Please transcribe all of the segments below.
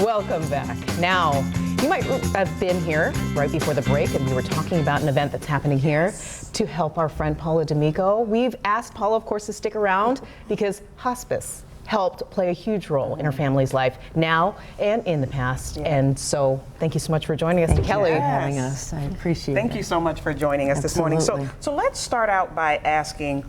Welcome back. Now, you might have been here right before the break, and we were talking about an event that's happening here to help our friend Paula D'Amico. We've asked Paula, of course, to stick around because hospice helped play a huge role in her family's life now and in the past. And so thank you so much for joining us. Thank Kelly. you for having us. I appreciate it. Thank you so much for joining us this morning. So let's start out by asking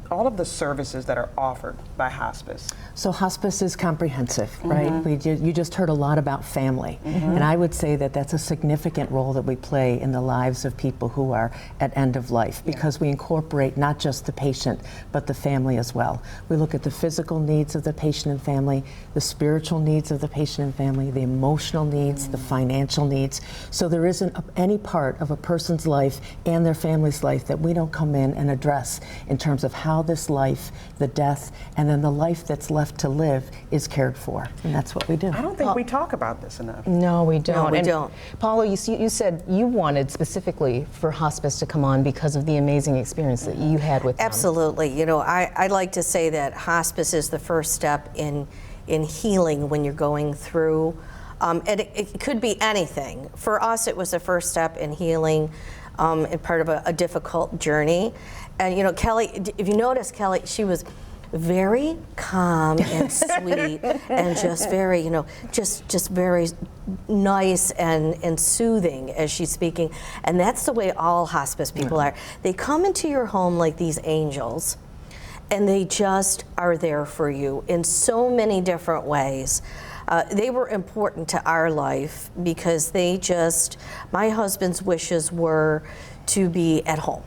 all of the services that are offered by hospice. So hospice is comprehensive, right? You just heard a lot about family, and I would say that that's a significant role that we play in the lives of people who are at end of life, because we incorporate not just the patient, but the family as well. We look at the physical needs of the patient and family, the spiritual needs of the patient and family, the emotional needs, the financial needs. So there isn't any part of a person's life and their family's life that we don't come in and address in terms of how this life, the death, and then the life that's left to live is cared for. And that's what we do. I don't think we talk about this enough. No, we don't. No, we don't. Paula, you said you wanted specifically for hospice to come on because of the amazing experience that you had with them. Absolutely. You know, I like to say that hospice is the first step in healing when you're going through, and it could be anything. For us, it was the first step in healing and part of a difficult journey. And you know, Kelly, if you notice, Kelly, she was very calm and sweet and just very, you know, just very nice and soothing as she's speaking. And that's the way all hospice people are. They come into your home like these angels, and they just are there for you in so many different ways. They were important to our life because my husband's wishes were to be at home.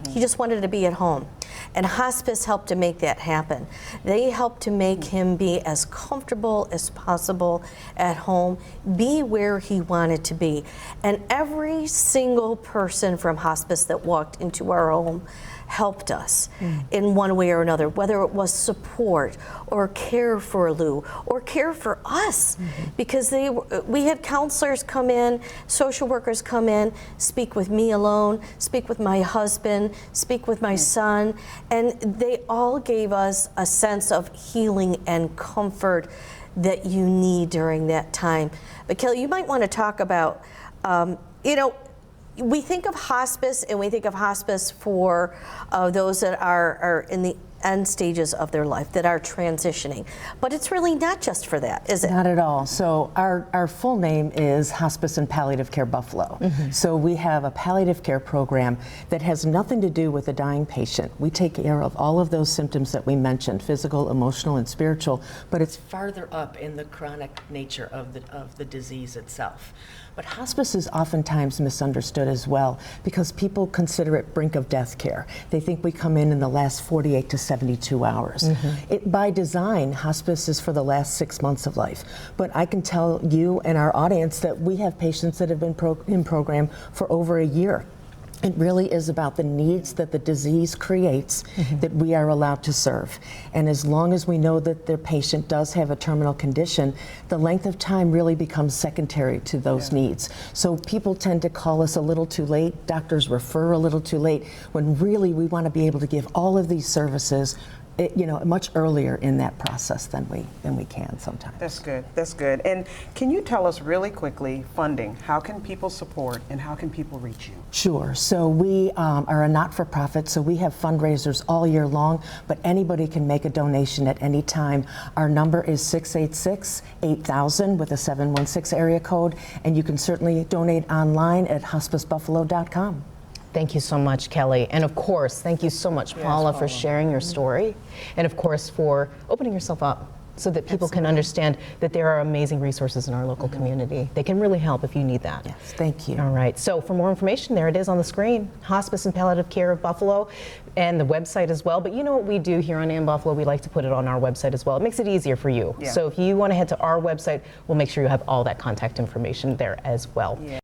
He just wanted to be at home. And hospice helped to make that happen. They helped to make him be as comfortable as possible at home, be where he wanted to be. And every single person from hospice that walked into our home helped us in one way or another, whether it was support or care for Lou or care for us, because we had counselors come in, social workers come in, speak with me alone, speak with my husband, speak with my son, and they all gave us a sense of healing and comfort that you need during that time. But Kelly, you might want to talk about, you know, we think of hospice, and we think of hospice for those that are in the end stages of their life, that are transitioning. But it's really not just for that, is it? Not at all. So our full name is Hospice and Palliative Care Buffalo. So we have a palliative care program that has nothing to do with a dying patient. We take care of all of those symptoms that we mentioned, physical, emotional, and spiritual, but it's farther up in the chronic nature of the disease itself. But hospice is oftentimes misunderstood as well because people consider it brink of death care. They think we come in the last 48 to 72 hours. By design, hospice is for the last 6 months of life. But I can tell you and our audience that we have patients that have been in program for over a year. It really is about the needs that the disease creates that we are allowed to serve. And as long as we know that their patient does have a terminal condition, the length of time really becomes secondary to those needs. So people tend to call us a little too late, doctors refer a little too late, when really we want to be able to give all of these services much earlier in that process than we can sometimes. That's good. That's good. And can you tell us really quickly, funding? How can people support and how can people reach you? Sure. So we are a not-for-profit, so we have fundraisers all year long, but anybody can make a donation at any time. Our number is 686-8000 with a 716 area code, and you can certainly donate online at hospicebuffalo.com. Thank you so much, Kelly. And of course, thank you so much, Paula, for sharing your story. And of course, for opening yourself up so that people can understand that there are amazing resources in our local community. They can really help if you need that. Yes, thank you. All right, so for more information, there it is on the screen, Hospice and Palliative Care of Buffalo, and the website as well. But you know what we do here on AM Buffalo, we like to put it on our website as well. It makes it easier for you. So if you want to head to our website, we'll make sure you have all that contact information there as well.